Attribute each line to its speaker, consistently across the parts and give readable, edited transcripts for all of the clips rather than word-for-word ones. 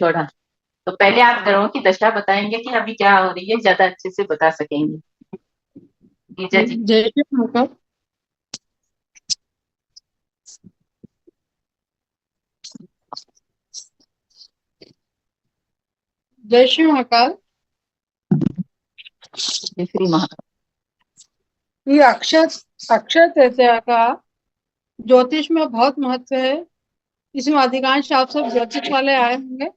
Speaker 1: थोड़ा। तो पहले आप ग्रहों की दशा बताएंगे कि अभी क्या हो रही है, ज्यादा अच्छे से बता सकेंगे गिरिजा जी।
Speaker 2: जय श्री महाकाल। जय श्री महाकाल।
Speaker 1: जय श्री महा।
Speaker 2: ये अक्षय अक्षय तृतीया का ज्योतिष में बहुत महत्व है। इसमें अधिकांश आप सब ज्योतिष वाले आए होंगे।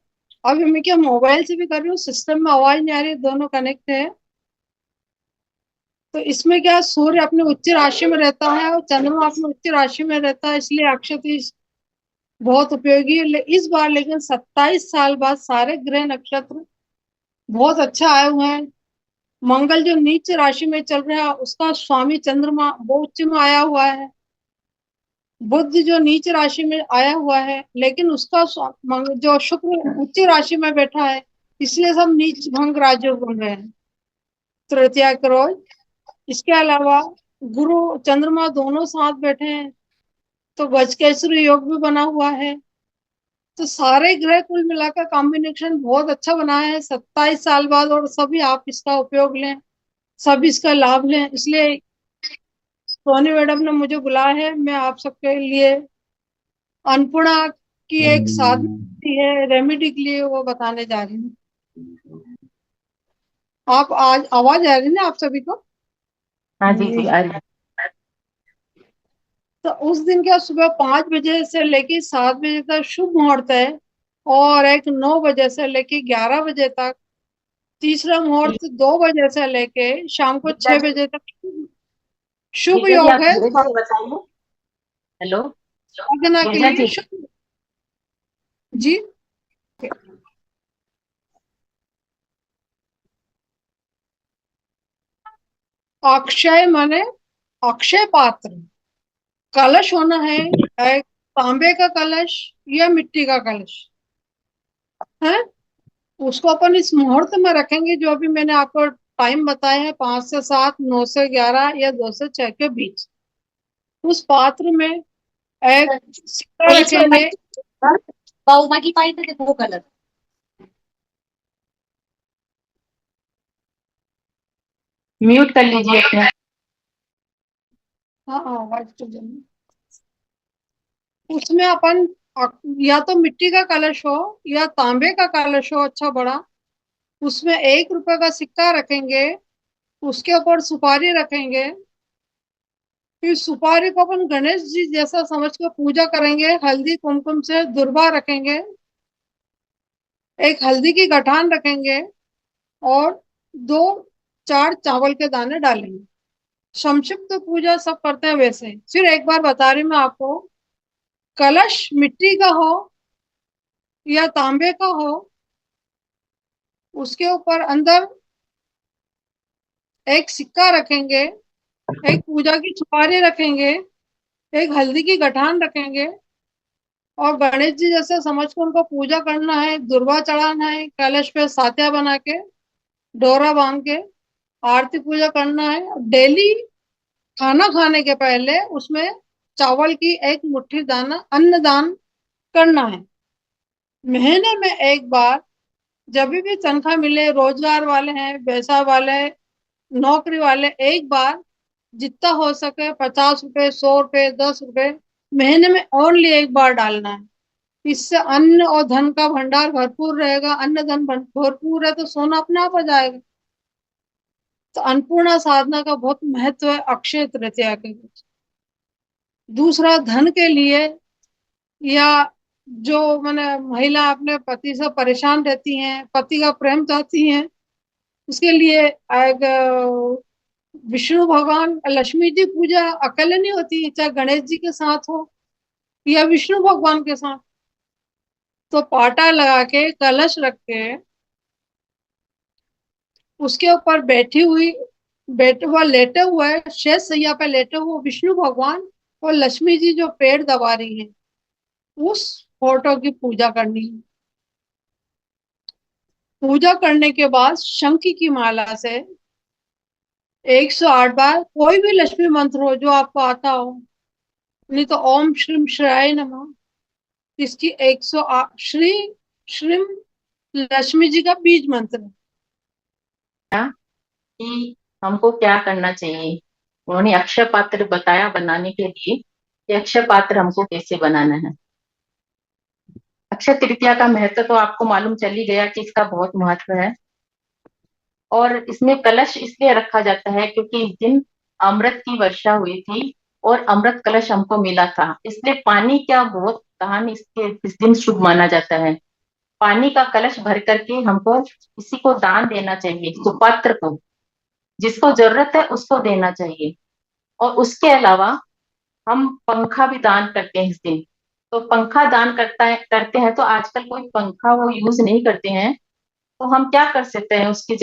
Speaker 2: अभी मैं क्या मोबाइल से भी कर रही हूँ, सिस्टम में आवाज नहीं आ रही, दोनों कनेक्ट है। तो इसमें क्या, सूर्य अपने उच्च राशि में रहता है और चंद्रमा अपने उच्च राशि में रहता है, इसलिए अक्षय तीज बहुत उपयोगी है। इस बार लेकिन 27 साल बाद सारे ग्रह नक्षत्र बहुत अच्छा आए हुए हैं। मंगल जो नीच राशि में चल रहा है उसका स्वामी चंद्रमा वो उच्च में आया हुआ है। बुध जो नीच राशि में आया हुआ है लेकिन उसका जो शुक्र उच्च राशि में बैठा है, इसलिए सब नीच भंग राजयोग बन रहे हैं तृतीया के रोज। इसके अलावा गुरु चंद्रमा दोनों साथ बैठे हैं, तो गजकेसरी योग भी बना हुआ है। तो सारे ग्रह कुल मिलाकर कॉम्बिनेशन बहुत अच्छा बना है 27 साल बाद, और सभी आप इसका उपयोग लें, सब इसका लाभ लें। इसलिए सोनी मैडम ने मुझे बुलाया है, मैं आप सबके लिए अन्नपूर्णा की एक साधना है रेमेडी के लिए वो बताने जा रही हूँ। आप आज आवाज आ रही है ना आप सभी को?
Speaker 1: हाँ जी जी,
Speaker 2: जी।
Speaker 1: आ रही
Speaker 2: तो उस दिन क्या सुबह 5 बजे से लेके 7 बजे तक शुभ मुहूर्त है, और एक 9 बजे से लेके 11 बजे तक। तीसरा
Speaker 1: है।
Speaker 2: मुहूर्त 2 बजे से लेके शाम को
Speaker 1: गिरिजा
Speaker 2: छह
Speaker 1: जी,
Speaker 2: बजे तक शुभ
Speaker 1: गिरिजा जी
Speaker 2: योग
Speaker 1: आप
Speaker 2: है।
Speaker 1: धीरे धीरे बताइए। हेलो।
Speaker 2: साधना के
Speaker 1: गिरिजा
Speaker 2: लिए
Speaker 1: जी।
Speaker 2: शुभ। जी। अक्षय माने अक्षय पात्र, कलश होना है। एक तांबे का कलश या मिट्टी का कलश है, उसको अपन इस मुहूर्त में रखेंगे जो अभी मैंने आपको टाइम बताया है, 5 से 7, 9 से 11 या 2 से 6 के बीच। उस पात्र में एक सिक्का रखेंगे।
Speaker 1: बाकी पाई थे देखो वो कलर। म्यूट कर लीजिए अपने।
Speaker 2: हाँ हाँ, आवाज तो उसमें अपन या तो मिट्टी का कलश हो या तांबे का कलश हो अच्छा बड़ा, उसमें 1 रुपए का सिक्का रखेंगे। उसके ऊपर सुपारी रखेंगे। फिर सुपारी को अपन गणेश जी जैसा समझ कर पूजा करेंगे, हल्दी कुमकुम से दुर्वा रखेंगे। एक हल्दी की गठान रखेंगे और 2 4 चावल के दाने डालेंगे। संक्षिप्त पूजा सब करते हैं वैसे ही। फिर एक बार बता रही मैं आपको, कलश मिट्टी का हो या तांबे का हो, उसके ऊपर अंदर एक सिक्का रखेंगे, एक पूजा की सुपारी रखेंगे, एक हल्दी की गठान रखेंगे, और गणेश जी जैसे समझ कर उनको पूजा करना है, दुर्वा चढ़ाना है, कलश पे साथिया बना के डोरा बांध के आरती पूजा करना है। डेली खाना खाने के पहले उसमें चावल की एक मुट्ठी दाना अन्न दान करना है। महीने में एक बार, जब भी तनख्वाह मिले, रोजगार वाले हैं, पैसा वाले, नौकरी वाले, एक बार जितना हो सके 50 रुपए, 100 रुपए, 10 रुपए महीने में ओनली एक बार डालना है। इससे अन्न और धन का भंडार भरपूर रहेगा। अन्न धन भरपूर है तो सोना अपने आप आ जाएगा। तो अन्नपूर्णा साधना का बहुत महत्व है अक्षय तृतीया के दिन। दूसरा, धन के लिए, या जो मैंने महिला अपने पति से परेशान रहती हैं, पति का प्रेम चाहती हैं, उसके लिए एक विष्णु भगवान लक्ष्मी जी पूजा अकेले नहीं होती, चाहे गणेश जी के साथ हो या विष्णु भगवान के साथ। तो पाटा लगा के कलश रख के उसके ऊपर बैठी हुई, बैठे हुआ लेटे हुए, शेष सैया पे लेटे हुए विष्णु भगवान और लक्ष्मी जी जो पेड़ दबा रही हैं, उस फोटो की पूजा करनी है। पूजा करने के बाद शंख की माला से 108 बार कोई भी लक्ष्मी मंत्र हो जो आपको आता हो, नहीं तो ओम श्रीम श्राय नमः, इसकी 108 श्री श्रीम लक्ष्मी जी का बीज मंत्र।
Speaker 1: क्या कि हमको क्या करना चाहिए। उन्होंने अक्षय पात्र बताया बनाने के लिए कि अक्षय पात्र हमको कैसे बनाना है। अक्षय तृतीया का महत्व तो आपको मालूम चल ही गया कि इसका बहुत महत्व है। और इसमें कलश इसलिए रखा जाता है क्योंकि इस दिन अमृत की वर्षा हुई थी और अमृत कलश हमको मिला था, इसलिए पानी का बहुत दान इसके इस दिन शुभ माना जाता है। पानी का कलश भर करके हमको किसी को दान देना चाहिए, सुपात्र को, जिसको जरूरत है उसको देना चाहिए। और उसके अलावा हम पंखा भी दान करते हैं इस दिन। तो पंखा दान करते हैं तो आजकल कोई पंखा वो यूज नहीं करते हैं, तो हम क्या कर सकते हैं उसकी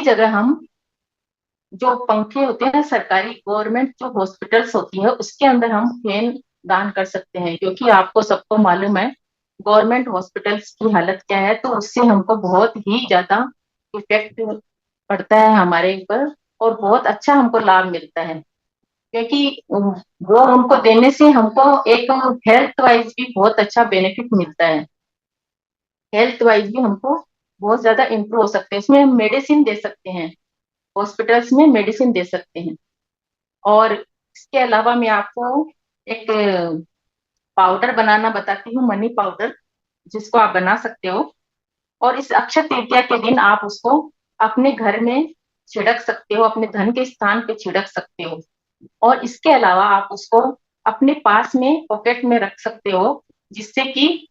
Speaker 1: जगह हम जो पंखे होते हैं सरकारी गवर्नमेंट जो हॉस्पिटल्स होती है उसके अंदर हम फैन दान कर सकते हैं, क्योंकि आपको सबको मालूम है गवर्नमेंट हॉस्पिटल्स की हालत क्या है, तो उससे हमको बहुत ही ज्यादा इफेक्ट पड़ता है हमारे ऊपर और बहुत अच्छा हमको लाभ मिलता है। क्योंकि वो उनको देने से हमको एक हेल्थ वाइज भी बहुत अच्छा बेनिफिट मिलता है। हेल्थ वाइज भी हमको बहुत ज्यादा इम्प्रूव हो सकते हैं, इसमें हम मेडिसिन दे सकते हैं, हॉस्पिटल्स में मेडिसिन दे सकते हैं। और इसके अलावा मैं आपको एक पाउडर बनाना बताती हूँ, मनी पाउडर, जिसको आप बना सकते हो। और इस अक्षय तृतीया के दिन आप उसको अपने घर में छिड़क सकते हो, अपने धन के स्थान पे छिड़क सकते हो। और इसके अलावा आप उसको अपने पास में पॉकेट में रख सकते हो, जिससे कि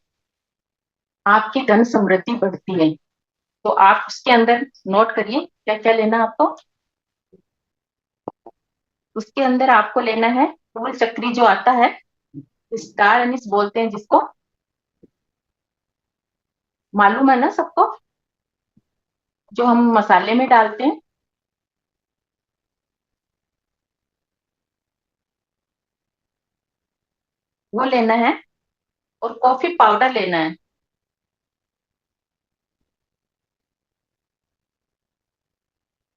Speaker 1: आपकी धन समृद्धि बढ़ती है। तो आप उसके अंदर नोट करिए क्या क्या लेना है आपको। उसके अंदर आपको लेना है फूल चक्री जो आता है, स्टार अनिस बोलते हैं जिसको, मालूम है ना सबको, जो हम मसाले में डालते हैं, वो लेना है। और कॉफी पाउडर लेना है।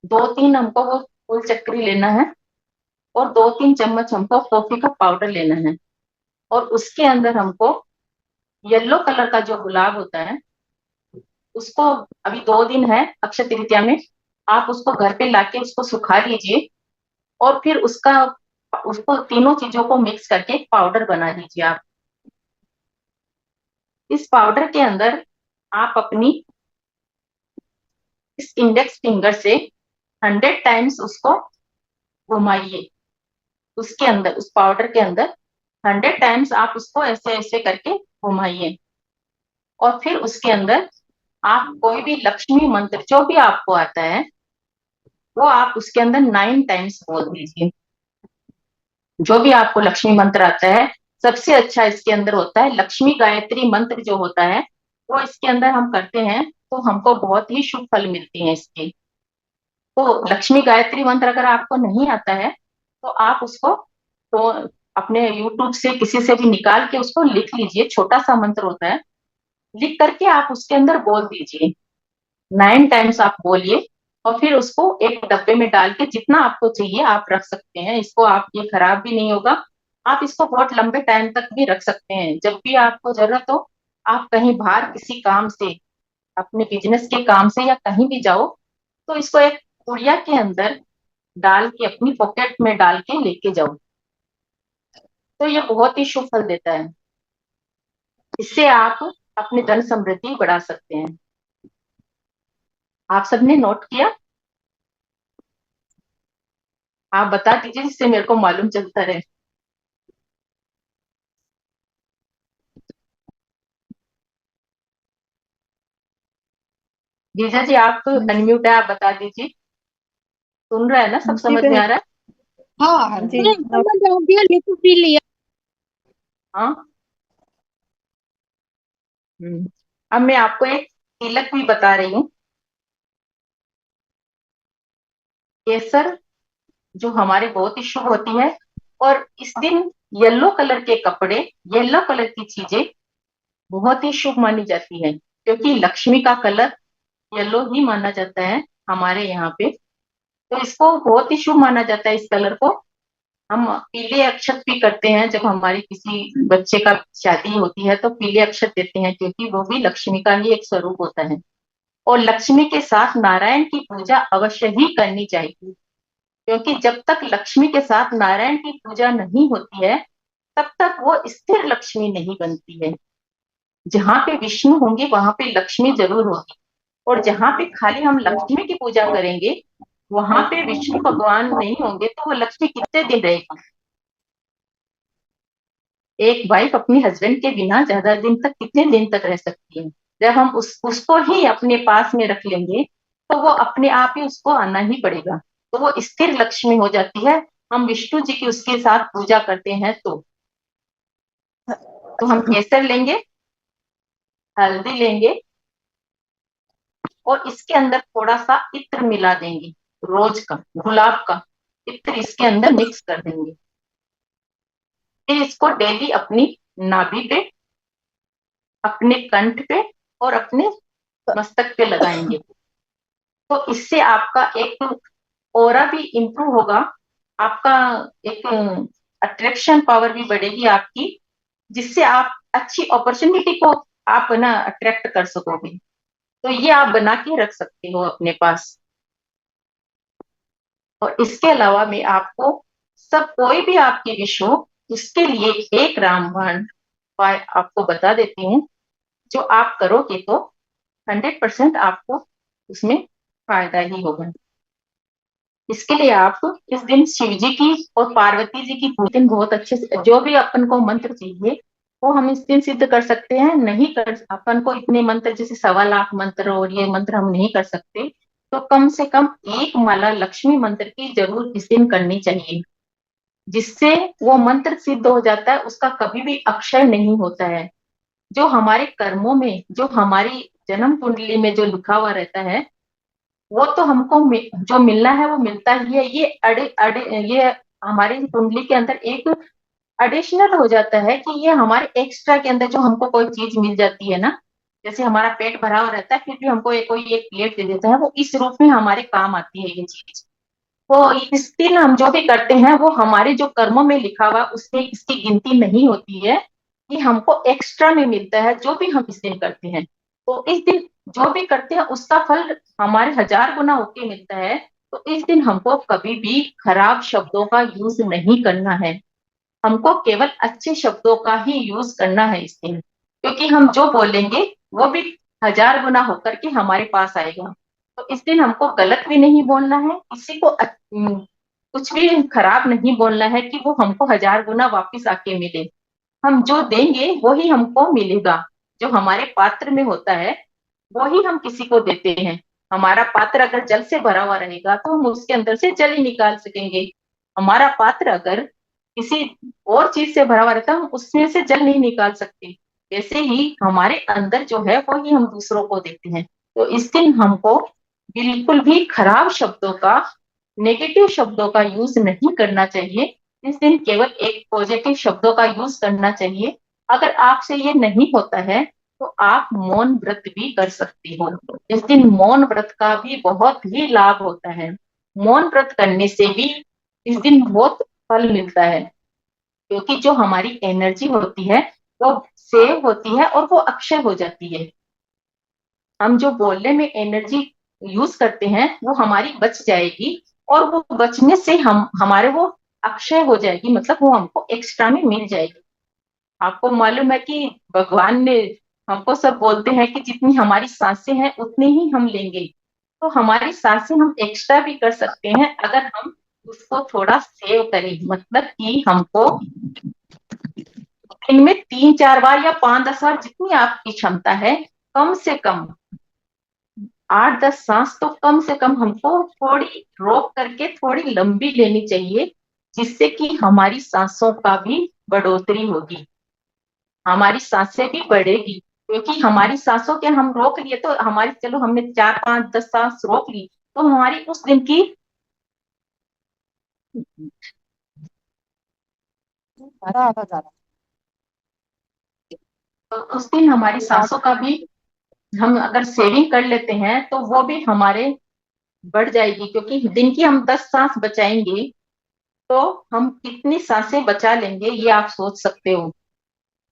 Speaker 1: दो तीन हमको वो फूल चक्री लेना है। और 2-3 चम्मच हमको कॉफी का पाउडर लेना है। और उसके अंदर हमको येलो कलर का जो गुलाब होता है उसको, अभी 2 दिन है अक्षय तृतीया में, आप उसको घर पे लाके उसको सुखा लीजिए। और फिर उसका उसको तीनों चीजों को मिक्स करके एक पाउडर बना लीजिए आप। इस पाउडर के अंदर आप अपनी इस इंडेक्स फिंगर से 100 टाइम्स उसको घुमाइए। उसके अंदर उस पाउडर के अंदर 100 टाइम्स आप उसको ऐसे ऐसे करके घुमाइए। और फिर उसके अंदर आप कोई भी लक्ष्मी मंत्र जो भी आपको आता है वो आप उसके अंदर 9 टाइम्स बोल दीजिए। जो भी आपको लक्ष्मी मंत्र आता है, सबसे अच्छा इसके अंदर होता है लक्ष्मी गायत्री मंत्र जो होता है, वो इसके अंदर हम करते हैं तो हमको बहुत ही शुभ फल मिलते हैं इसके। तो लक्ष्मी गायत्री मंत्र अगर आपको नहीं आता है तो आप उसको तो अपने यूट्यूब से किसी से भी निकाल के उसको लिख लीजिए, छोटा सा मंत्र होता है, लिख करके आप उसके अंदर बोल दीजिए। 9 टाइम्स आप बोलिए। और फिर उसको एक डब्बे में डाल के जितना आपको चाहिए आप रख सकते हैं इसको, आप ये खराब भी नहीं होगा। आप इसको बहुत लंबे टाइम तक भी रख सकते हैं, जब भी आपको जरूरत हो, आप कहीं बाहर किसी काम से, अपने बिजनेस के काम से या कहीं भी जाओ, तो इसको एक पुड़िया के अंदर डाल के अपनी पॉकेट में डाल के लेके जाओ। तो ये बहुत ही शुभ फल देता है। इससे आप अपनी धन समृद्धि बढ़ा सकते हैं। आप सबने नोट किया? आप बता दीजिए जिससे मेरे को मालूम चलता रहे। जीजा जी आप अनम्यूट है, आप बता दीजिए। सुन रहा है ना, सब
Speaker 3: जी
Speaker 1: समझ में
Speaker 3: बहन।
Speaker 1: आ रहा है?
Speaker 2: हाँ
Speaker 3: जी
Speaker 2: जी।
Speaker 3: समझ हो गया, लिख भी लिया।
Speaker 1: हाँ। अब मैं आपको एक तिलक भी बता रही हूँ। केसर जो हमारे बहुत ही शुभ होती है। और इस दिन येलो कलर के कपड़े, येलो कलर की चीजें बहुत ही शुभ मानी जाती है, क्योंकि लक्ष्मी का कलर येलो ही माना जाता है हमारे यहाँ पे। तो इसको बहुत ही शुभ माना जाता है इस कलर को। हम पीले अक्षत भी करते हैं, जब हमारी किसी बच्चे का शादी होती है तो पीले अक्षत देते हैं, क्योंकि वो भी लक्ष्मी का ही एक स्वरूप होता है। और लक्ष्मी के साथ नारायण की पूजा अवश्य ही करनी चाहिए, क्योंकि जब तक लक्ष्मी के साथ नारायण की पूजा नहीं होती है तब तक वो स्थिर लक्ष्मी नहीं बनती है। जहाँ पे विष्णु होंगे वहां पे लक्ष्मी जरूर होगी, और जहाँ पे खाली हम लक्ष्मी की पूजा करेंगे वहां पे विष्णु भगवान नहीं होंगे तो वो लक्ष्मी कितने दिन रहेगी। एक वाइफ अपने हस्बैंड के बिना ज्यादा दिन तक कितने दिन तक रह सकती है। जब हम उसको ही अपने पास में रख लेंगे तो वो अपने आप ही उसको आना ही पड़ेगा, तो वो स्थिर लक्ष्मी हो जाती है। हम विष्णु जी की उसके साथ पूजा करते हैं तो हम केसर लेंगे, हल्दी लेंगे, और इसके अंदर थोड़ा सा इत्र मिला देंगे, रोज का, गुलाब का इत्र इसके अंदर मिक्स कर देंगे। फिर इसको डेली अपनी नाभि पे, अपने कंठ पे और अपने मस्तक पे लगाएंगे। तो इससे आपका एक ऑरा भी इम्प्रूव होगा, आपका एक अट्रैक्शन पावर भी बढ़ेगी आपकी, जिससे आप अच्छी अपॉर्चुनिटी को आप ना अट्रैक्ट कर सकोगे। तो ये आप बना के रख सकते हो अपने पास। और इसके अलावा मैं आपको सब कोई भी आपकी विश हो उसके लिए एक रामबाण उपाय आपको बता देती हूँ, जो आप करोगे तो 100% आपको उसमें फायदा ही होगा। इसके लिए आप इस दिन शिव जी की और पार्वती जी की दिन बहुत अच्छे से, जो भी अपन को मंत्र चाहिए वो हम इस दिन सिद्ध कर सकते हैं। नहीं कर अपन को इतने मंत्र जैसे 1.25 लाख मंत्र और ये मंत्र हम नहीं कर सकते, तो कम से कम एक माला लक्ष्मी मंत्र की जरूर इस दिन करनी चाहिए, जिससे वो मंत्र सिद्ध हो जाता है, उसका कभी भी अक्षय नहीं होता है। जो हमारे कर्मों में, जो हमारी जन्म कुंडली में जो लिखा हुआ रहता है वो तो हमको जो मिलना है वो मिलता ही है। ये अड़े अड़े ये हमारी कुंडली के अंदर एक एडिशनल हो जाता है कि ये हमारे एक्स्ट्रा के अंदर जो हमको कोई चीज मिल जाती है ना, जैसे हमारा पेट भरा हुआ रहता है फिर भी हमको कोई एक प्लेट दे देता है, वो इस रूप में हमारे काम आती है ये चीज। तो इस दिन हम जो भी करते हैं वो हमारे जो कर्मों में लिखा हुआ उसमें इसकी गिनती नहीं होती है, कि हमको एक्स्ट्रा में मिलता है जो भी हम इस दिन करते हैं। तो इस दिन जो भी करते हैं उसका फल हमारे 1000 गुना होके मिलता है। तो इस दिन हमको कभी भी खराब शब्दों का यूज नहीं करना है, हमको केवल अच्छे शब्दों का ही यूज करना है इस दिन, क्योंकि हम जो बोलेंगे वो भी 1000 गुना होकर के हमारे पास आएगा। तो इस दिन हमको गलत भी नहीं बोलना है, किसी को कुछ भी खराब नहीं बोलना है कि वो हमको 1000 गुना वापिस आके मिले। हम जो देंगे वो ही हमको मिलेगा, जो हमारे पात्र में होता है वो ही हम किसी को देते हैं। हमारा पात्र अगर जल से भरा हुआ रहेगा तो हम उसके अंदर से जल ही निकाल सकेंगे। हमारा पात्र अगर किसी और चीज से भरा हुआ रहता है हम उसमें से जल नहीं निकाल सकते। वैसे ही हमारे अंदर जो है वो ही हम दूसरों को देते हैं। तो इस दिन हमको बिल्कुल भी खराब शब्दों का, नेगेटिव शब्दों का यूज नहीं करना चाहिए। इस दिन केवल एक पॉजिटिव शब्दों का यूज करना चाहिए। अगर आपसे ये नहीं होता है तो आप मौन व्रत भी कर सकती हो। इस दिन मौन व्रत का भी बहुत ही लाभ होता है। मौन व्रत करने से भी इस दिन बहुत फल मिलता है, क्योंकि जो हमारी एनर्जी होती है वो सेव होती है और वो अक्षय हो जाती है। हम जो बोलने में एनर्जी यूज करते हैं वो हमारी बच जाएगी, और वो बचने से हम हमारे वो अक्षय हो जाएगी, मतलब वो हमको एक्स्ट्रा में मिल जाएगी। आपको मालूम है कि भगवान ने हमको सब बोलते हैं कि जितनी हमारी सांसें हैं उतनी ही हम लेंगे। तो हमारी सांसें हम एक्स्ट्रा भी कर सकते हैं अगर हम उसको थोड़ा सेव करें, मतलब कि हमको इनमें 3-4 बार या 5-10 बार जितनी आपकी क्षमता है, कम से कम 8-10 सांस तो कम से कम हमको थोड़ी रोक करके थोड़ी लंबी लेनी चाहिए, जिससे कि हमारी सांसों का भी बढ़ोतरी होगी, हमारी सांसें भी बढ़ेगी। क्योंकि हमारी सांसों के हम रोक लिए तो हमारी, चलो हमने 4-5-10 सांस रोक ली तो हमारी उस दिन की, तो उस दिन हमारी सांसों का भी हम अगर सेविंग कर लेते हैं तो वो भी हमारे बढ़ जाएगी, क्योंकि दिन की हम 10 सांस बचाएंगे तो हम कितनी सांसें बचा लेंगे ये आप सोच सकते हो।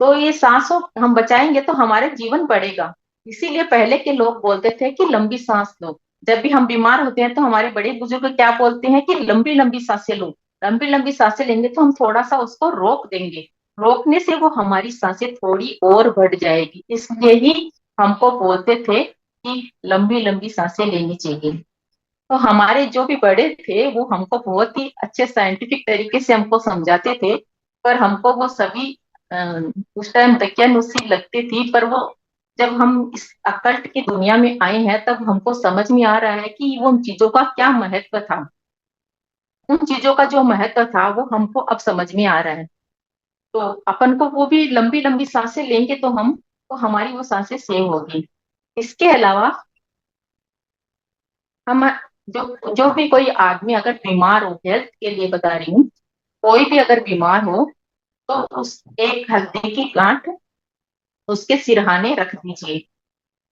Speaker 1: तो ये सांसों हम बचाएंगे तो हमारे जीवन बढ़ेगा। इसीलिए पहले के लोग बोलते थे कि लंबी सांस लो। जब भी हम बीमार होते हैं तो हमारे बड़े बुजुर्ग क्या बोलते हैं कि लंबी लंबी सांसें लो। लंबी लंबी सांसें लेंगे तो हम थोड़ा सा उसको रोक देंगे। रोकने से वो हमारी सांसें थोड़ी और बढ़ जाएगी, इसलिए ही हमको बोलते थे कि लंबी लंबी सांसें लेनी चाहिए। तो हमारे जो भी बड़े थे वो हमको बहुत ही अच्छे साइंटिफिक तरीके से हमको समझाते थे। पर हमको वो सभी अ, उस टाइम दकियानुसी लगती थी, पर वो जब हम इस अकल्ट की दुनिया में आए हैं तब हमको समझ में आ रहा है कि वो उन चीजों का क्या महत्व था। उन चीजों का जो महत्व था वो हमको अब समझ में आ रहा है। तो अपन को वो भी लंबी लंबी सांसें लेंगे तो हम तो हमारी वो सांसें सेव होगी। इसके अलावा हम जो भी कोई आदमी अगर बीमार हो, हेल्थ के लिए बता रही हूँ, कोई भी अगर बीमार हो तो उस एक हल्दी की गांठ उसके सिरहाने रख दीजिए।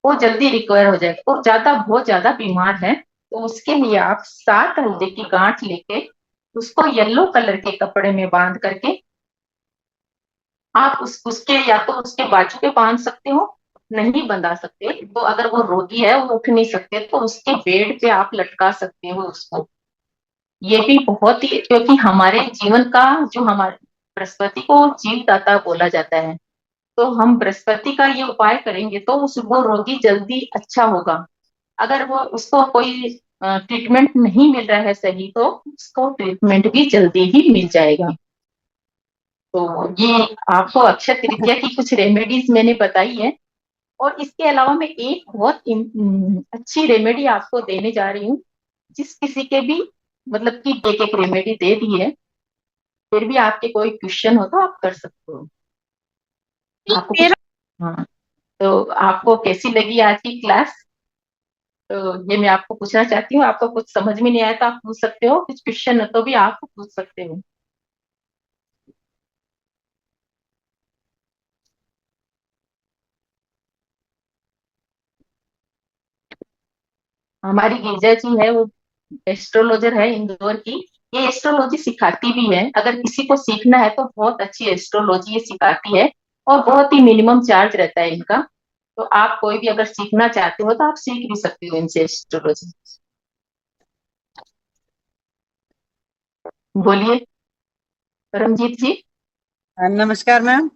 Speaker 1: वो जल्दी रिकवर हो जाएगा। और बहुत ज्यादा बीमार है तो उसके लिए आप 7 हल्दी की गांठ लेके उसको येलो कलर के कपड़े में बांध करके आप उसके या तो उसके बाजू पे बांध सकते हो। नहीं बंधा सकते तो अगर वो रोगी है, वो उठ नहीं सकते, तो उसके बेड पे आप लटका सकते हो उसको। ये भी बहुत ही, क्योंकि हमारे जीवन का जो हमारे बृहस्पति को जीवदाता बोला जाता है, तो हम बृहस्पति का ये उपाय करेंगे तो उस वो रोगी जल्दी अच्छा होगा। अगर वो उसको कोई ट्रीटमेंट नहीं मिल रहा है सही, तो उसको ट्रीटमेंट भी जल्दी ही मिल जाएगा। तो ये आपको अक्षय तृतीया की कुछ रेमेडीज मैंने बताई है। और इसके अलावा मैं एक बहुत अच्छी रेमेडी आपको देने जा रही हूँ। जिस किसी के भी मतलब कि एक एक रेमेडी दे दी है, फिर भी आपके कोई क्वेश्चन हो तो आप कर सकते हो। आपको कुछ,
Speaker 3: मेरा
Speaker 1: हाँ, तो आपको कैसी लगी आज की क्लास? तो ये मैं आपको पूछना चाहती हूँ, आपको कुछ समझ में नहीं आया तो आप पूछ सकते हो, कुछ क्वेश्चन हो तो भी आप पूछ सकते हो। हमारी गिरजा जी है, वो एस्ट्रोलॉजर है इंदौर की। ये एस्ट्रोलॉजी सिखाती भी है। अगर किसी को सीखना है तो बहुत अच्छी एस्ट्रोलॉजी ये सिखाती है। और बहुत ही मिनिमम चार्ज रहता है इनका। तो आप कोई भी अगर सीखना चाहते हो तो आप सीख भी सकते हो इनसे एस्ट्रोलॉजी। बोलिए परमजीत जी।
Speaker 4: नमस्कार मैम।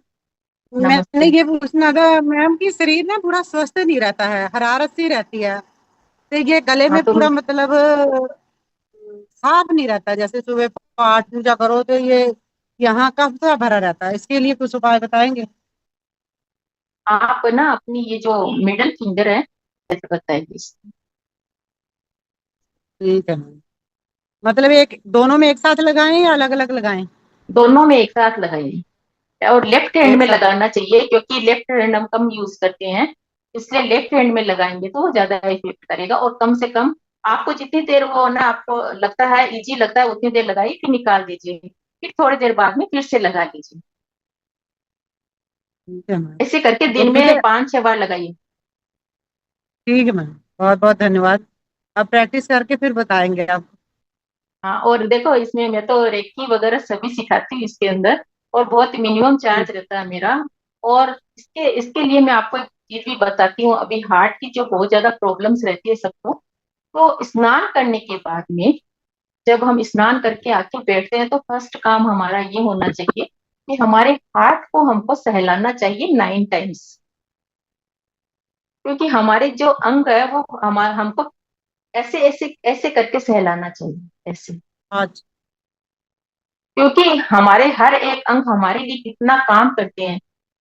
Speaker 4: मैंने
Speaker 1: नमस्ते।
Speaker 4: ये पूछना था मैम कि शरीर ना पूरा स्वस्थ नहीं रहता है, हरारत सी रहती है। तो ये गले
Speaker 1: हाँ
Speaker 4: में
Speaker 1: तो
Speaker 4: पूरा मतलब साफ नहीं रहता। जैसे सुबह पाठ पूजा करो तो ये यहाँ कब सा भरा रहता है, इसके लिए कुछ उपाय बताएंगे?
Speaker 1: आप ना अपनी ये जो मिडल फिंगर है, ऐसे बताइए।
Speaker 4: ठीक है मैम। मतलब एक दोनों में एक साथ लगाएं या अलग अलग लगाएं?
Speaker 1: दोनों में एक साथ लगाइए। और लेफ्ट हैंड
Speaker 4: एक
Speaker 1: में
Speaker 4: साथ।
Speaker 1: लगाना चाहिए, क्योंकि लेफ्ट हैंड हम कम यूज करते हैं। इसलिए लेफ्ट हैंड में लगाएंगे तो वो ज्यादा इफेक्ट करेगा। और कम से कम आपको जितनी देर वो ना आपको लगता है इजी लगता है उतनी देर लगाइए, फिर निकाल दीजिए। फिर थोड़ी देर बाद में फिर से लगा लीजिए।
Speaker 4: ठीक है मैम।
Speaker 1: ऐसे करके
Speaker 4: और
Speaker 1: दिन
Speaker 4: मुझे
Speaker 1: में 5-6 बार लगाइए।
Speaker 4: ठीक है मैम, बहुत बहुत धन्यवाद। अब प्रैक्टिस करके फिर बताएंगे आप।
Speaker 1: हाँ, और देखो इसमें मैं तो रेकी वगैरह सभी सिखाती हूँ इसके अंदर। और बहुत मिनिमम चार्ज रहता है मेरा। और इसके इसके लिए मैं आपको एक चीज भी बताती हूँ। अभी हार्ट की जो बहुत ज्यादा प्रॉब्लम्स रहती है सबको, तो स्नान करने के बाद में, जब हम स्नान करके आके बैठते हैं तो फर्स्ट काम हमारा ये होना चाहिए कि हमारे हार्ट को हमको सहलाना चाहिए 9 टाइम्स। क्योंकि हमारे जो अंग है वो हमारा हमको ऐसे ऐसे ऐसे करके सहलाना चाहिए, ऐसे।
Speaker 4: आज।
Speaker 1: क्योंकि हमारे हर एक अंग हमारे लिए कितना काम करते हैं।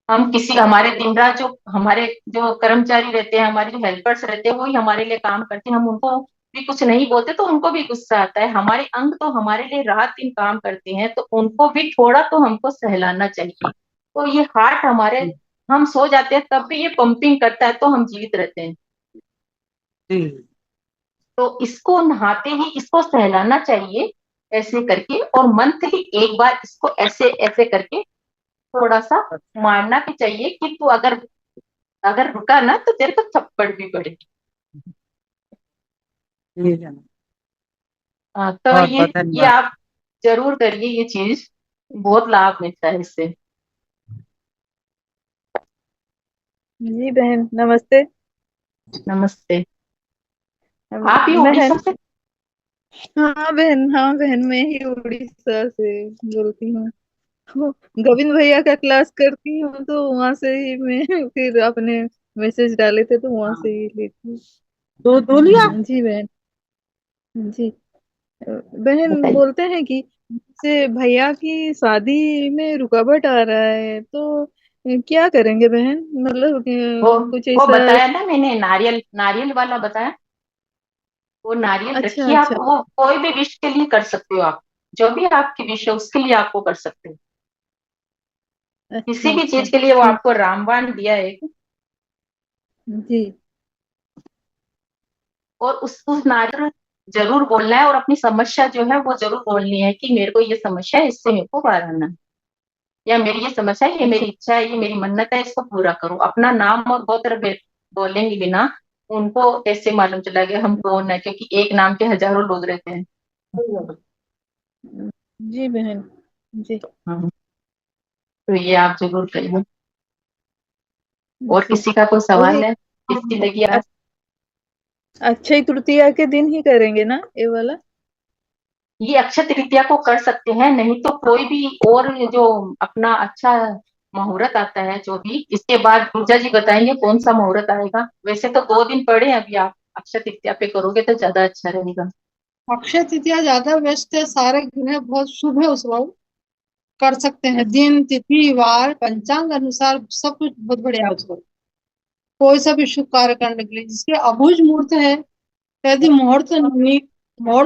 Speaker 1: हम किसी हमारे दिन रात जो हमारे जो कर्मचारी रहते हैं, हमारे जो हेल्पर्स रहते हैं, वही हमारे लिए काम करते हैं। हम उनको भी कुछ नहीं बोलते तो उनको भी गुस्सा आता है। हमारे अंग तो हमारे लिए रात दिन काम करते हैं, तो उनको भी थोड़ा तो हमको सहलाना चाहिए। तो ये हार्ट हमारे, हम सो जाते हैं तब भी ये पंपिंग करता है तो हम जीवित रहते हैं।
Speaker 4: जी।
Speaker 1: तो इसको नहाते ही इसको सहलाना चाहिए, ऐसे करके। और मंथली एक बार इसको ऐसे ऐसे करके थोड़ा सा मारना भी चाहिए कि तू अगर अगर रुका ना तो तेरे को थप्पड़ भी पड़ेगी।
Speaker 4: ठीक है मैम,
Speaker 1: तो
Speaker 4: बहुत
Speaker 1: ये
Speaker 4: बहुत
Speaker 1: ये
Speaker 4: धन्यवाद।
Speaker 1: आप जरूर करिए ये चीज, बहुत लाभ मिलता है इससे।
Speaker 5: जी बहन नमस्ते।
Speaker 1: नमस्ते। आप ही उड़ीसा
Speaker 5: बहन,
Speaker 1: से?
Speaker 5: हाँ बहन, मैं ही उड़ीसा से बोलती हूँ। वो गोविंद भैया का क्लास करती हूँ, तो वहां से ही मैं फिर अपने मैसेज डाले थे तो वहां से
Speaker 1: हाँ।
Speaker 5: ही लेती
Speaker 4: तो धो लिया।
Speaker 5: हूँ। जी बहन। जी बहन
Speaker 1: बताइए।
Speaker 5: बोलते हैं कि से भैया की शादी में रुकावट आ रहा है, तो क्या करेंगे बहन? मतलब
Speaker 1: वो
Speaker 5: कुछ
Speaker 1: वो
Speaker 5: ऐसा।
Speaker 1: बताया ना मैंने, नारियल नारियल वाला बताया। वो नारियल
Speaker 5: अच्छा
Speaker 1: रखिए आप,
Speaker 5: अच्छा
Speaker 1: वो कोई भी विश के लिए कर सकते हो आप। जो भी आपकी विश है उसके लिए आपको कर सकते हो। किसी
Speaker 5: अच्छा
Speaker 1: भी
Speaker 5: अच्छा
Speaker 1: चीज के लिए वो
Speaker 5: ठीक।
Speaker 1: आपको रामबाण दिया है।
Speaker 5: जी
Speaker 1: और उस नारियल जरूर बोलना है, और अपनी समस्या जो है वो जरूर बोलनी है कि मेरे को ये समस्या है, इससे मेरे को बाहर आना है। या मेरी ये समस्या है, ये
Speaker 5: अच्छा
Speaker 1: मेरी इच्छा है, ये मेरी मन्नत है, इसको पूरा करो। अपना नाम और गोत्र बोलेंगे बिना, उनको कैसे मालूम चला गया हम कौन है, क्योंकि एक नाम के हजारों लोग रहते हैं।
Speaker 5: जी बहन। जी
Speaker 1: हाँ, तो ये आप जरूर करिए। और
Speaker 5: जी।
Speaker 1: किसी का कोई
Speaker 5: वही
Speaker 1: सवाल है? किसकी लगी
Speaker 5: अ-
Speaker 1: आज?
Speaker 5: अक्षय तृतीया के दिन ही करेंगे ना ये वाला?
Speaker 1: ये अक्षय तृतीया को कर सकते हैं, नहीं तो कोई भी और जो अपना अच्छा मुहूर्त आता है, जो भी इसके बाद पूजा जी बताएंगे कौन सा मुहूर्त आएगा। वैसे तो 2 दिन पड़े हैं अभी, आप अक्षय तृतीया पे करोगे तो ज्यादा अच्छा रहेगा।
Speaker 2: अक्षय तृतीया ज्यादा बेस्ट है, सारे ग्रह बहुत शुभ है उस वक्त, कर सकते हैं।
Speaker 5: अच्छा
Speaker 2: दिन तिथि वार पंचांग अनुसार सब कुछ बहुत बढ़िया है उस वक्त, कोई सा भी शुभ कार्य करने के लिए। जिसके अबुझ मुहूर्त है, यदि मुहूर्त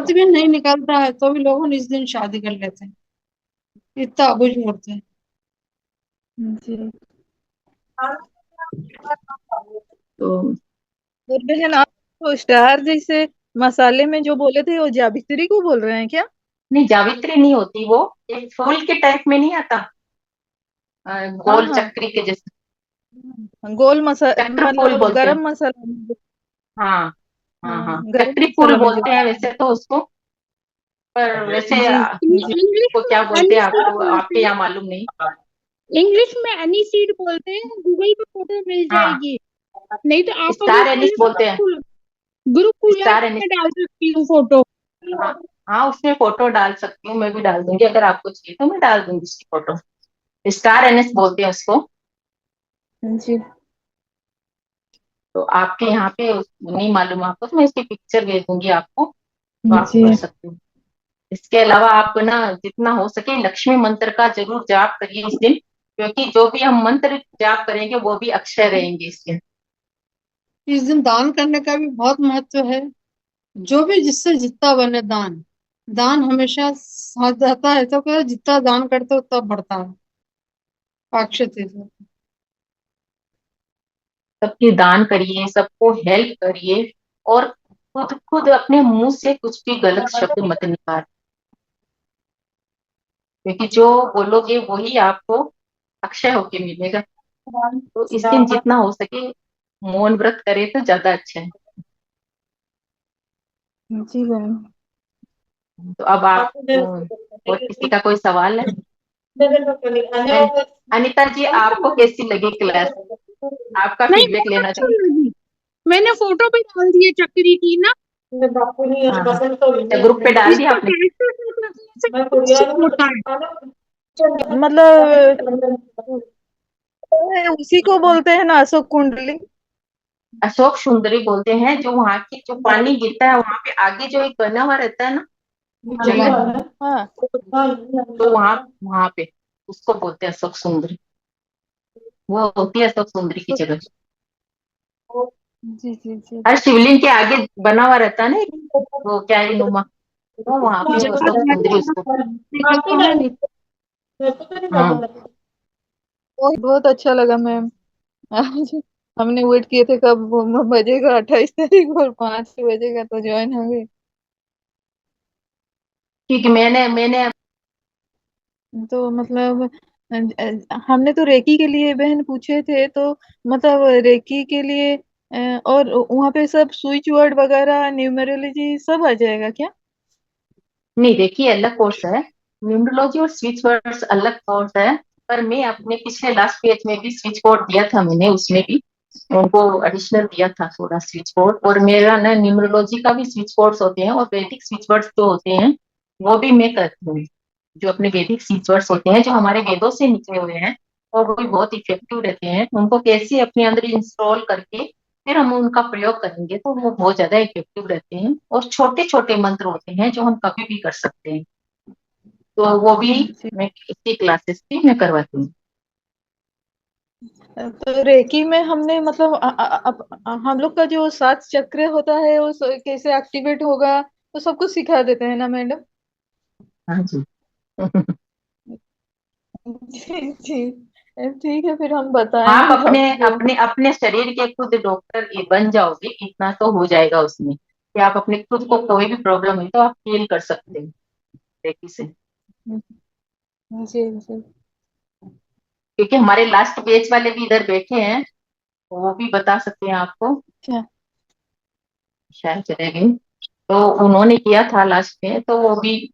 Speaker 2: भी नहीं निकलता है तो भी लोगों इस दिन शादी कर लेते हैं, इतना अबुझ मुहूर्त है।
Speaker 5: जी।
Speaker 1: तो
Speaker 5: और बहन आप तो स्टार जैसे मसाले में जो बोले थे वो जावित्री को बोल रहे हैं क्या?
Speaker 1: नहीं, जावित्री नहीं होती वो। एक फूल के टाइप में नहीं आता,
Speaker 5: हाँ
Speaker 1: गोल
Speaker 5: हाँ।
Speaker 1: चक्री के जैसे।
Speaker 5: गोल मसा
Speaker 1: चक्र फूल
Speaker 5: मतलब
Speaker 1: बोलते हैं।
Speaker 5: गरम मसाला में
Speaker 1: हाँ हाँ
Speaker 5: हाँ
Speaker 1: हाँ,
Speaker 5: गरम
Speaker 1: चक्री फूल
Speaker 5: मसाला में जो।
Speaker 1: बोलते हैं वैसे तो उसको। पर वैसे
Speaker 5: जी जी।
Speaker 3: इंग्लिश
Speaker 1: को
Speaker 3: में
Speaker 1: क्या बोलते
Speaker 3: एनी
Speaker 1: हैं
Speaker 3: सीड
Speaker 1: आपको,
Speaker 3: बोलते
Speaker 1: आपके
Speaker 3: हैं।
Speaker 1: यहाँ मालूम नहीं।
Speaker 3: इंग्लिश में एनी सीड बोलते हैं, गूगल पे फोटो मिल
Speaker 1: हाँ,
Speaker 3: जाएगी। नहीं तो आप अभी
Speaker 1: स्टार एनिस बोलते हैं।
Speaker 3: ग्रुप खुला है,
Speaker 1: स्टार एनिस।
Speaker 3: मैं डाल सकती हूँ फोटो।
Speaker 1: हाँ हाँ, उसमें फोटो डाल सकती हूँ, मैं भी डाल दूंगी। अगर आपको चाहिए तो मैं डाल दूंगी उसकी फोटो। स्टार एनिस बोलते हैं उसको।
Speaker 5: जी
Speaker 1: तो आपके यहाँ पे नहीं मालूम आपको, तो मैं इसकी पिक्चर भेज दूंगी आपको, तो आप
Speaker 5: जी।
Speaker 1: कर सकते हो। इसके अलावा आप ना जितना हो सके लक्ष्मी मंत्र का जरूर जाप करिए इस दिन, क्योंकि जो भी हम मंत्र जाप करेंगे वो भी अक्षय रहेंगे इस दिन।
Speaker 2: इस दिन दान करने का भी बहुत महत्व है। जो भी जिससे जितना बने दान, दान हमेशा साथ जाता है। तो क्या, जितना दान करते हो उतना बढ़ता है अक्षय तृतीया।
Speaker 1: सबकी दान करिए, सबको हेल्प करिए, और खुद खुद अपने मुंह से कुछ भी गलत शब्द मत निकाल, क्योंकि जो बोलोगे वही आपको अक्षय होके मिलेगा। तो इस दिन जितना हो सके मौन व्रत करे तो ज्यादा अच्छा है।
Speaker 5: जी बहन।
Speaker 1: तो अब आप और किसी का कोई सवाल है? अनिता जी, आपको कैसी लगी क्लास? आपका
Speaker 3: नहीं,
Speaker 1: फीडबैक
Speaker 3: बहुत
Speaker 1: लेना
Speaker 3: अच्छी
Speaker 1: चाहूँ।
Speaker 3: लगी। मैंने फोटो भी डाल दिए चक्री की ना।
Speaker 1: हाँ हाँ, अच्छा, ग्रुप पे डाल दिया
Speaker 3: इसको
Speaker 1: आपने?
Speaker 3: कैसे करने से कुछ होता है।
Speaker 5: मतलब उसी को बोलते हैं ना अशोक कुंडली?
Speaker 1: अशोक सुंदरी बोलते हैं। जो वहां की जो पानी गिरता है वहां पे आगे जो एक बना हुआ रहता है ना जगह,
Speaker 5: हाँ
Speaker 1: तो वहां वहां पे उसको बोलते हैं अशोक सुंदरी। वो होती है अशोक सुंदरी की
Speaker 5: अशोक।
Speaker 1: जगह।
Speaker 5: जी जी जी।
Speaker 1: हर शिवलिंग के आगे बना हुआ रहता है ना एक, वो क्या है नुमा, तो वहां पे
Speaker 3: जब
Speaker 1: अशोक सुंदरी उसको।
Speaker 3: निकलता है नहीं।
Speaker 1: हाँ,
Speaker 5: बहुत बहुत अच्छा लगा मैम। आज हमने वेट किए थे कब वो बजेगा, 28 तारीख और 5 बजेगा तो ज्वाइन हो गए।
Speaker 1: क्योंकि मैंने
Speaker 5: तो मतलब हमने तो रेकी के लिए बहन पूछे थे, तो मतलब रेकी के लिए और वहाँ पे सब स्विच वर्ड वगैरह न्यूमरोलॉजी सब आ जाएगा क्या?
Speaker 1: नहीं, देखिए अलग कोर्स है। न्यूमरोलॉजी और स्विच वर्ड्स अलग कोर्स है, पर मैं अपने पिछले लास्ट पेज में भी स्विच कोड दिया था, मैंने उसमें भी उनको एडिशनल दिया था थोड़ा स्विच कोड। और मेरा ना न्यूमरोलॉजी का भी स्विच कोड्स होते हैं, और वैदिक स्विच वर्ड्स जो होते हैं वो भी मैं करती हूँ। जो अपने वैदिक स्विच वर्ड्स होते हैं जो हमारे वेदों से निकले हुए हैं, और वो भी बहुत इफेक्टिव रहते हैं। उनको कैसे अपने अंदर इंस्टॉल करके फिर हम उनका प्रयोग करेंगे तो वो बहुत ज्यादा इफेक्टिव रहते हैं। और छोटे छोटे मंत्र होते हैं जो हम कभी भी कर सकते हैं, तो वो भी
Speaker 5: जी।
Speaker 1: मैं इसकी क्लासेस भी मैं करवाती हूँ।
Speaker 5: तो रेकी में हमने मतलब हम लोग का जो 7 चक्र होता है वो कैसे एक्टिवेट होगा, तो सब कुछ सिखा देते हैं ना मैडम?
Speaker 1: हाँ जी।
Speaker 5: जी जी। ठीक है, फिर हम बताएंगे
Speaker 1: आप अपने
Speaker 5: आपको।
Speaker 1: अपने अपने शरीर के खुद डॉक्टर बन जाओगे, इतना तो हो जाएगा उसमें कि आप अपने खुद को कोई भी प्रॉब्लम है तो आप फील कर सकते हो रेकी से।
Speaker 5: जी जी।
Speaker 1: क्योंकि हमारे लास्ट बैच वाले भी इधर बैठे हैं, वो भी बता सकते हैं आपको,
Speaker 5: क्या?
Speaker 1: शायद चले गए। तो उन्होंने किया था लास्ट में, तो वो भी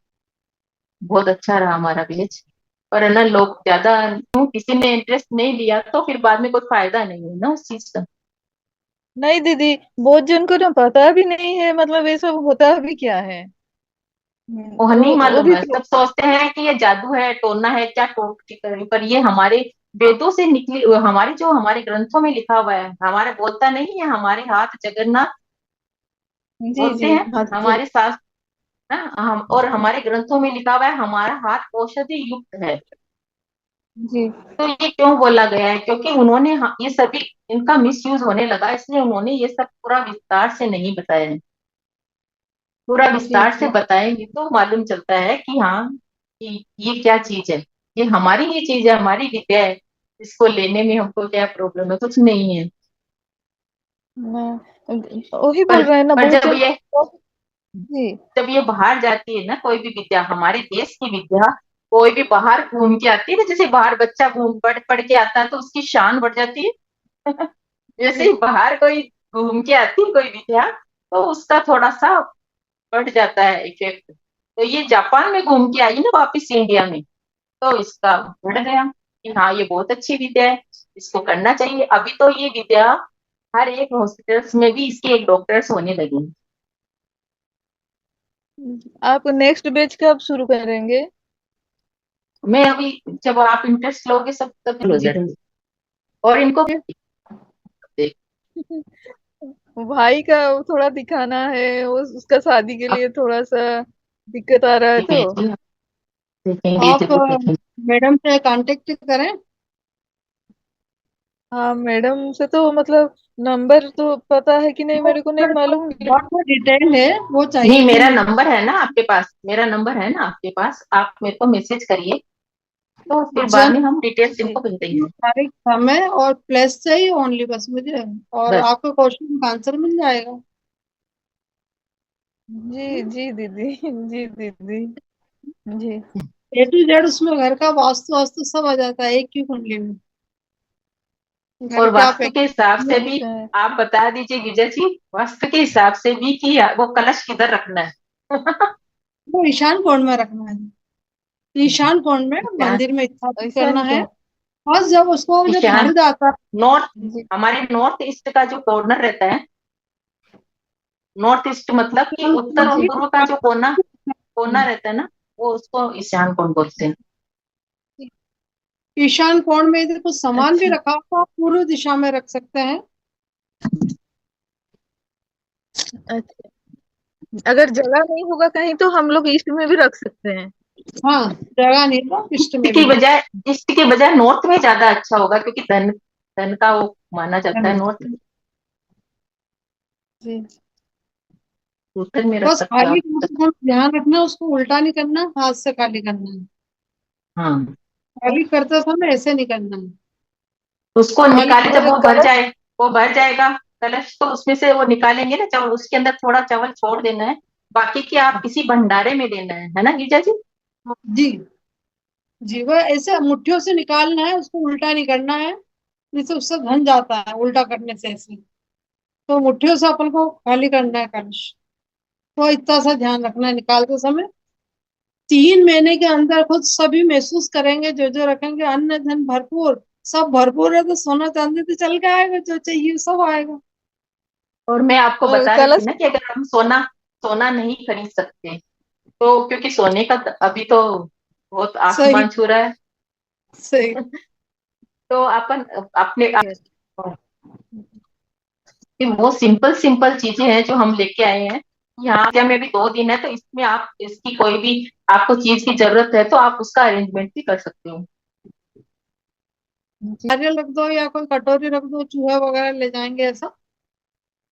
Speaker 1: बहुत अच्छा रहा हमारा बैच। पर है ना, लोग ज्यादा किसी ने इंटरेस्ट नहीं लिया तो फिर बाद में कोई फायदा नहीं है ना उस चीज का।
Speaker 5: नहीं दीदी, बहुत जन को ना पता भी नहीं है मतलब ये सब होता भी क्या है।
Speaker 1: वो नहीं
Speaker 5: वो
Speaker 1: मालूम
Speaker 5: भी
Speaker 1: है, सब सोचते हैं कि ये जादू है, टोना है, क्या टोटके करें, पर ये हमारे वेदों से निकली, हमारे जो हमारे ग्रंथों में लिखा हुआ है, हमारे बोलता नहीं है, हमारे हाथ जगन्नाथ
Speaker 5: जी
Speaker 1: बोलते
Speaker 5: जी।
Speaker 1: हैं,
Speaker 5: हाँ जी।
Speaker 1: हमारे साथ ना हम, और हमारे ग्रंथों में लिखा हुआ है हमारा हाथ औषधि युक्त है।
Speaker 5: जी
Speaker 1: तो ये क्यों बोला गया है? क्योंकि उन्होंने ये सभी इनका मिसयूज होने लगा, इसलिए उन्होंने ये सब पूरा विस्तार से नहीं बताया है। पूरा
Speaker 5: जी
Speaker 1: विस्तार से
Speaker 5: जी।
Speaker 1: बताएंगे तो मालूम चलता है कि हाँ, कि ये क्या चीज है, ये हमारी ही चीज है, हमारी विद्या है, इसको लेने में हमको क्या प्रॉब्लम है, कुछ नहीं है।
Speaker 5: वही
Speaker 1: पर
Speaker 5: बोल रहे हैं ना
Speaker 1: पर
Speaker 5: बहुत जन को। जी
Speaker 1: जब ये बाहर जाती है ना, कोई भी विद्या, हमारे देश की विद्या, कोई भी बाहर घूम के आती है ना, जैसे बाहर बच्चा घूम पढ़ के आता है तो उसकी शान बढ़ जाती है। जैसे
Speaker 5: जी
Speaker 1: ही बाहर कोई घूम के आती है कोई विद्या, तो उसका थोड़ा सा बढ़ जाता है इफेक्ट। तो ये जापान में घूम के आई ना वापिस इंडिया में, तो इसका बढ़ गया कि हाँ ये बहुत अच्छी विद्या है, इसको करना चाहिए। अभी तो ये विद्या हर एक हॉस्पिटल्स में भी इसके एक डॉक्टर्स होने लगे हैं।
Speaker 5: आप नेक्स्ट बैच कब शुरू करेंगे?
Speaker 1: मैं अभी, जब आप इंटरेस्ट लोगे सब तब हो जाएगा। और इनको
Speaker 5: भाई का थोड़ा दिखाना है, उसका शादी के लिए थोड़ा सा दिक्कत आ रहा है तो।
Speaker 1: देखेंगे
Speaker 2: आप
Speaker 1: जरूर देखेंगे।
Speaker 2: मैडम से कांटेक्ट करें।
Speaker 5: हाँ मैडम से तो मतलब नंबर तो पता है कि नहीं मेरे को नहीं मालूम।
Speaker 2: बहुत डिटेल है, वो
Speaker 1: नहीं,
Speaker 2: चाहिए थी
Speaker 1: मेरा
Speaker 2: मुझे।
Speaker 1: नंबर है ना आपके पास, मेरा नंबर है ना आपके पास, आप मेरे को मैसेज करिए, तो फिर बाद
Speaker 2: जन
Speaker 1: में हम डिटेल्स
Speaker 5: जी
Speaker 1: इनको मिल देंगे।
Speaker 2: तारीख समय और प्लेस चाहिए ओनली, बस मुझे। और
Speaker 1: बस।
Speaker 2: आपका क्वेश्चन का आंसर मिल जाएगा।
Speaker 5: जी जी दीदी। जी दीदी। जी
Speaker 2: ए टू जेड उसमें घर का वास्तु वास्तु सब आ जाता है एक ही कुंडली में। घर
Speaker 1: और
Speaker 2: के आप
Speaker 1: वास्तु के हिसाब से भी
Speaker 5: अच्छा।
Speaker 1: आप बता दीजिए विजय जी, वास्तु के हिसाब से भी कि वो कलश किधर रखना है।
Speaker 2: वो ईशान कोण में रखना है। ईशान कोण में
Speaker 1: ईशान,
Speaker 2: मंदिर में स्थापित
Speaker 5: ऐसा
Speaker 2: करना
Speaker 5: नहीं
Speaker 2: है।
Speaker 5: कौन?
Speaker 2: बस जब उसको जब
Speaker 1: ईशान,
Speaker 2: भर जाता है।
Speaker 1: नॉर्थ,
Speaker 5: जी
Speaker 1: हमारे नॉर्थ ईस्ट का जो कॉर्नर रहता है, नॉर्थ ईस्ट मतलब कि उत्तर और
Speaker 5: जी
Speaker 1: पूर्व का जो कोना कोना रहता है ना, वो उसको ईशान कोण बोलते हैं।
Speaker 2: ईशान कोण में यदि कुछ सामान भी
Speaker 5: अच्छा
Speaker 2: रखा हो तो आप पूर्व दिशा में रख सकते हैं।
Speaker 5: अच्छा। अगर जगह नहीं होगा कहीं तो हम लोग ईस्ट में भी रख सकते हैं।
Speaker 2: हाँ, जगह नहीं तो ईस्ट
Speaker 1: ईस्ट
Speaker 2: में
Speaker 1: की
Speaker 2: भी।
Speaker 1: बजाय ईस्ट की बजाय नॉर्थ में ज्यादा अच्छा होगा, क्योंकि धन धन का वो माना जाता है नॉर्थ में।
Speaker 5: जी
Speaker 1: उत्तर में रख
Speaker 2: बस
Speaker 1: सकते हो
Speaker 2: खाली
Speaker 1: आप।
Speaker 2: करते समय ध्यान रखना, उसको उल्टा नहीं करना, हाथ से खाली करना है।
Speaker 1: हाँ,
Speaker 2: खाली करते समय ऐसे नहीं करना है।
Speaker 1: उसको
Speaker 2: खाली
Speaker 1: निकाले जब
Speaker 5: और
Speaker 1: वो भर
Speaker 5: कलश।
Speaker 1: जाए, वो भर जाएगा कलश, तो उसमें से वो निकालेंगे ना चावल, उसके अंदर थोड़ा चावल छोड़ देना है, बाकी की आप किसी भंडारे में देना है ना गिरजा जी।
Speaker 2: जी जी, वह ऐसे मुट्ठियों से निकालना है, उसको उल्टा नहीं करना है। नहीं तो उससे धन जाता है उल्टा करने से ऐसे। तो मुट्ठियों से अपन को खाली करना है कलश। तो इतना सा ध्यान रखना है निकालते समय। 3 महीने के अंदर खुद सभी महसूस करेंगे, जो जो रखेंगे अन्न धन भरपूर, सब भरपूर है, तो सोना चांदी तो चल के आएगा, जो चाहिए सब आएगा।
Speaker 1: और मैं आपको
Speaker 5: और
Speaker 1: बता रही थी
Speaker 5: कलश।
Speaker 1: ना कि अगर हम सोना सोना नहीं खरीद सकते, तो क्योंकि सोने का अभी तो बहुत
Speaker 2: सही।
Speaker 1: आसमान छू रहा है,
Speaker 2: सही।
Speaker 1: तो अपन अपने वो सिंपल सिंपल चीजें हैं जो हम लेके आए हैं। यहाँ से हमें अभी 2 दिन है, तो इसमें आप इसकी कोई भी आपको चीज की जरूरत है तो आप उसका अरेंजमेंट भी कर सकते हो।
Speaker 2: नारियल रख दो या कोई कटोरी रख दो, चूहा वगैरह ले जाएंगे ऐसा,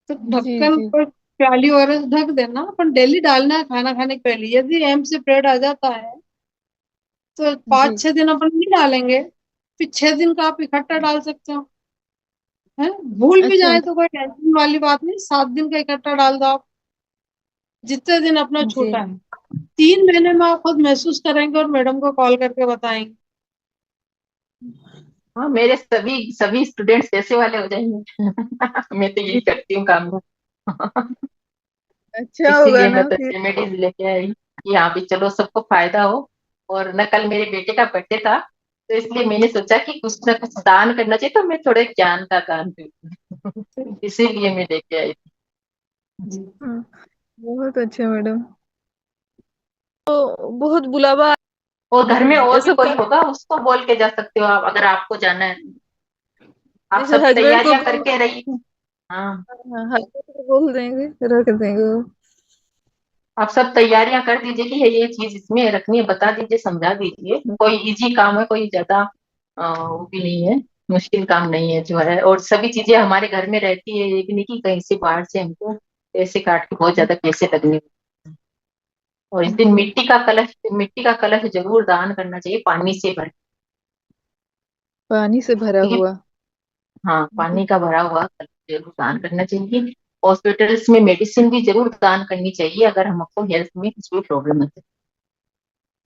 Speaker 2: तो
Speaker 5: जी
Speaker 2: ढक्कन
Speaker 5: जी
Speaker 2: पर प्याली वगैरह से ढक देना, अपन डेली डालना है खाना खाने के पहले। यदि एम से पेड़ आ जाता है तो
Speaker 5: जी
Speaker 2: 5-6 दिन अपन नहीं डालेंगे, फिर 6 दिन का आप इकट्ठा डाल सकते हो। है, भूल भी
Speaker 5: अच्छा
Speaker 2: जाए तो कोई टेंशन वाली बात नहीं, 7 दिन का इकट्ठा डाल दो आप, जितने दिन अपना
Speaker 5: जी
Speaker 2: छूटा है। 3 महीने में आप खुद महसूस करेंगे और मैडम को कॉल करके बताएंगे।
Speaker 1: हाँ, मेरे सभी सभी स्टूडेंट्स ऐसे वाले हो जाएंगे। मैं तो यही करती हूँ काम में।
Speaker 5: अच्छा होगा
Speaker 1: इसीलिए मैं
Speaker 5: ना
Speaker 1: तो
Speaker 5: फिर।
Speaker 1: रेमेडीज लेके आई कि यहाँ भी चलो सबको फायदा हो। और न कल मेरे बेटे का बर्थडे था, तो इसलिए मैंने सोचा कि कुछ ना कुछ दान करना चाहिए, तो मैं थोड़े ज्ञान का दान करूँ। इसीलिए मैं लेके आई थी। जी।
Speaker 5: हाँ, बहुत अच्छा मैडम। तो बहुत बुलावा।
Speaker 1: और घर में और
Speaker 5: ये
Speaker 1: भी
Speaker 5: सब
Speaker 1: कोई
Speaker 5: कर।
Speaker 1: होगा उसको बोल के जा सकते हो आप, अगर आपको जाना है। आप
Speaker 5: जैसे
Speaker 1: सब
Speaker 5: हस्बैंड को
Speaker 1: तैयारियां
Speaker 5: बोल।
Speaker 1: करके रहिए। हाँ,
Speaker 5: हाँ, हस्बैंड को बोल देंगे, रख देंगे वो।
Speaker 1: आप सब तैयारियां कर दीजिए कि ये चीज इसमें रखनी है, बता दीजिए, समझा दीजिए। कोई इजी काम है, कोई ज्यादा वो भी नहीं है, मुश्किल काम नहीं है जो है। और सभी चीजें हमारे घर में रहती है, ये भी नहीं कि कहीं से बाहर से हमको पैसे काट के बहुत ज्यादा पैसे लगने। और इस दिन मिट्टी का कलश जरूर दान करना चाहिए, पानी से भर
Speaker 5: पानी से भरा
Speaker 1: के।
Speaker 5: हुआ।
Speaker 1: हाँ, पानी का भरा हुआ कलश जरूर दान करना चाहिए। हॉस्पिटल्स में मेडिसिन भी जरूर दान करनी चाहिए, अगर हमको हेल्थ में कुछ भी प्रॉब्लम है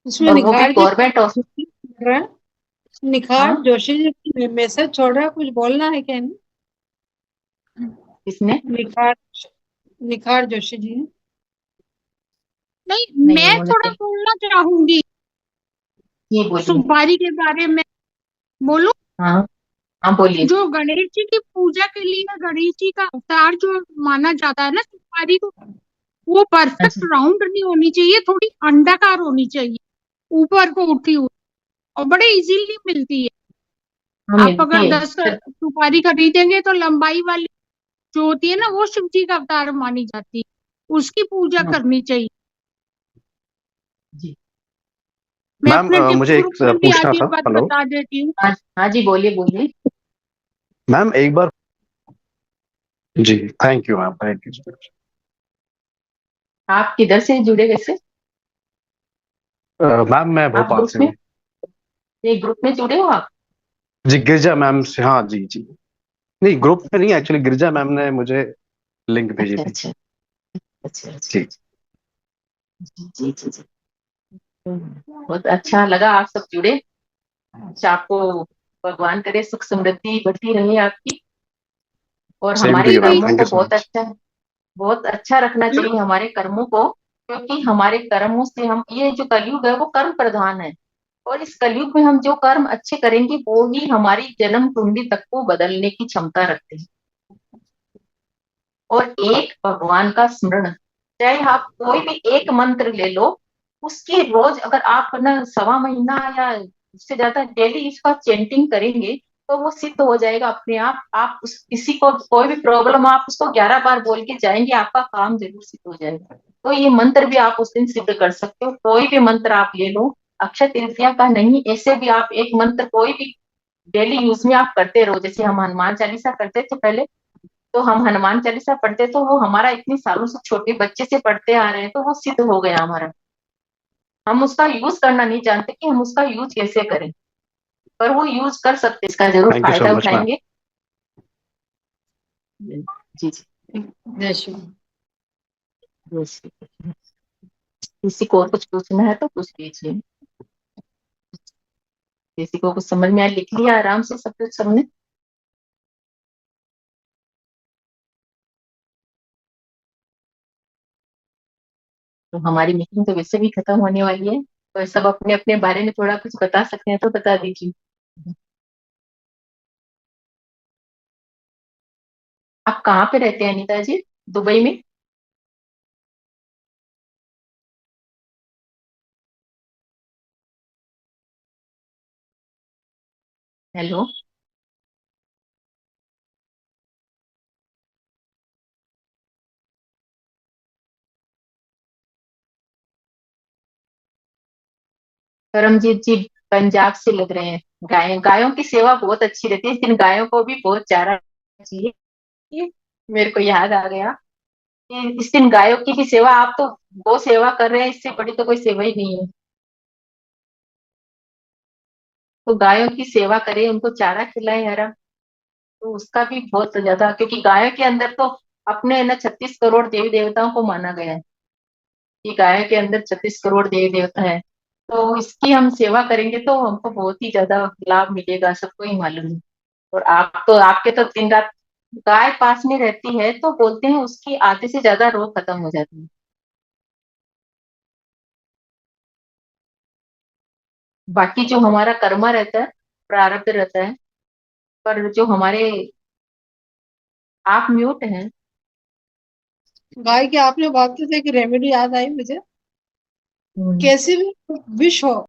Speaker 2: इसमें
Speaker 1: तो। और वो भी
Speaker 2: निखार जी
Speaker 1: गवर्नमेंट
Speaker 2: बोल रहे हैं, निखार
Speaker 1: हाँ,
Speaker 2: जोशी जी मैसेज छोड़ रहे हैं, कुछ बोलना है क्या इन्हें?
Speaker 1: किसने?
Speaker 2: निखार निखार जोशी जी।
Speaker 3: नहीं,
Speaker 1: नहीं,
Speaker 3: मैं
Speaker 1: उन्होंने
Speaker 3: थोड़ा
Speaker 1: नहीं।
Speaker 3: बोलना चाहूंगी
Speaker 1: ये बोलिए।
Speaker 3: सुपारी के बारे में। बोलो।
Speaker 1: हाँ, हाँ बोलिए।
Speaker 3: जो गणेश जी की पूजा के लिए गणेश जी का अवतार जो माना जाता है ना सुपारी को, वो
Speaker 1: हाँ
Speaker 3: परफेक्ट
Speaker 1: जी।
Speaker 3: राउंड नहीं होनी चाहिए, थोड़ी अंडाकार होनी चाहिए, ऊपर को उठी हुई, और बड़े इजीली मिलती है।
Speaker 1: हाँ,
Speaker 3: आप
Speaker 1: मिलती
Speaker 3: अगर
Speaker 1: है
Speaker 3: 10 सुपारी खरीदेंगे तो लंबाई वाली जो होती है ना, वो शिव जी का अवतार मानी जाती है, उसकी पूजा
Speaker 1: हाँ
Speaker 3: करनी चाहिए।
Speaker 1: जी।
Speaker 3: मैं
Speaker 6: मैम
Speaker 3: अपने टिप्पू
Speaker 6: मुझे एक
Speaker 3: ग्रुप में भी
Speaker 6: पूछना
Speaker 3: आज ये
Speaker 6: था।
Speaker 3: बात
Speaker 6: हेलो
Speaker 3: बता देती हूँ।
Speaker 1: हाँ, हाँ जी, बोलिए बोलिए।
Speaker 6: मैम, एक बार। जी, thank you ma'am, thank you.
Speaker 1: आप किधर से जुड़े वैसे?
Speaker 6: मैम मैं
Speaker 1: आप
Speaker 6: भोपाल
Speaker 1: ग्रुप
Speaker 6: से
Speaker 1: में,
Speaker 6: हूँ।
Speaker 1: ये ग्रुप में जुड़े हो आप?
Speaker 6: जी, गिरजा मैम से। हाँ जी जी। नहीं, ग्रुप में नहीं, एक्चुअली गिरजा मैम ने मुझे लिंक भेजी
Speaker 1: अच्छा
Speaker 6: थी।
Speaker 1: अच्छा। अच्छा अच्छा।
Speaker 6: जी।
Speaker 1: जी जी जी जी। बहुत अच्छा लगा आप सब जुड़े। अच्छा, आपको भगवान करे सुख समृद्धि बढ़ती रहे आपकी। और
Speaker 6: सेम टू
Speaker 1: हमारे
Speaker 6: यू मैम,
Speaker 1: कर्मों
Speaker 6: थैंक
Speaker 1: को
Speaker 6: यू सो मच।
Speaker 1: बहुत अच्छा रखना चाहिए हमारे कर्मों को, क्योंकि हमारे कर्मों से हम, ये जो कलयुग है वो कर्म प्रधान है। और इस कलयुग में हम जो कर्म अच्छे करेंगे वो ही हमारी जन्म कुंडली तक को बदलने की क्षमता रखते हैं। और एक भगवान का स्मरण, चाहे आप कोई भी एक मंत्र ले लो, उसकी रोज अगर आप ना 1.25 महीना या उससे ज्यादा डेली इसका चेंटिंग करेंगे, तो वो सिद्ध हो जाएगा अपने आप। आप उस किसी को कोई भी प्रॉब्लम, आप उसको 11 बार बोल के जाएंगे, आपका काम जरूर सिद्ध हो जाएगा। तो ये मंत्र भी आप उस दिन सिद्ध कर सकते हो, कोई भी मंत्र आप ले लो। अक्षय तृतीया का नहीं, ऐसे भी आप एक मंत्र कोई भी डेली यूज में आप करते रहो। जैसे हम हनुमान चालीसा करते थे पहले, तो हम हनुमान चालीसा पढ़ते, तो वो हमारा इतनी सालों से छोटे बच्चे से पढ़ते आ रहे हैं, तो वो सिद्ध हो गया हमारा। हम उसका यूज करना नहीं जानते कि हम उसका यूज कैसे करें, पर वो यूज कर सकते, इसका जरूर
Speaker 6: थैंक यू सो
Speaker 1: फायदा
Speaker 6: मच मैम।
Speaker 1: उठाएंगे। जी जी।
Speaker 2: जय श्री।
Speaker 1: Yes. किसी को और कुछ पूछना है तो पूछ लीजिए। किसी को कुछ समझ में आया, लिख लिया आराम से सब कुछ सबने? तो हमारी मीटिंग तो वैसे भी खत्म होने वाली है। तो सब अपने अपने बारे में थोड़ा कुछ बता सकते हैं तो बता दीजिए। आप कहाँ पे रहते हैं अनीता जी? दुबई में? हेलो। परमजीत जी पंजाब से लग रहे हैं। गायों की सेवा बहुत अच्छी रहती है, इन गायों को भी बहुत चारा चाहिए। ये मेरे को याद आ गया कि इस दिन गायों की भी सेवा, आप तो गौ सेवा कर रहे हैं, इससे बड़ी तो कोई सेवा ही नहीं है। तो गायों की सेवा करें, उनको चारा खिलाएं हरा, तो उसका भी बहुत ज्यादा, क्योंकि गायों के अंदर तो अपने ना 36 करोड़ देवी देवताओं को माना गया है कि गायों के अंदर 36 करोड़ देवी देवता है। तो इसकी हम सेवा करेंगे तो हमको बहुत ही ज्यादा लाभ मिलेगा, सबको ही मालूम है। और आप तो, आपके तो दिन रात गाय पास में रहती है तो बोलते हैं उसकी आधे से ज्यादा रोग खत्म हो जाती है। बाकी जो हमारा कर्मा रहता है, प्रारब्ध रहता है, पर जो हमारे, आप म्यूट हैं।
Speaker 2: गाय की आपने बात की थी, एक रेमेडी याद आई मुझे।
Speaker 1: हम्म।
Speaker 2: कैसी भी विश हो,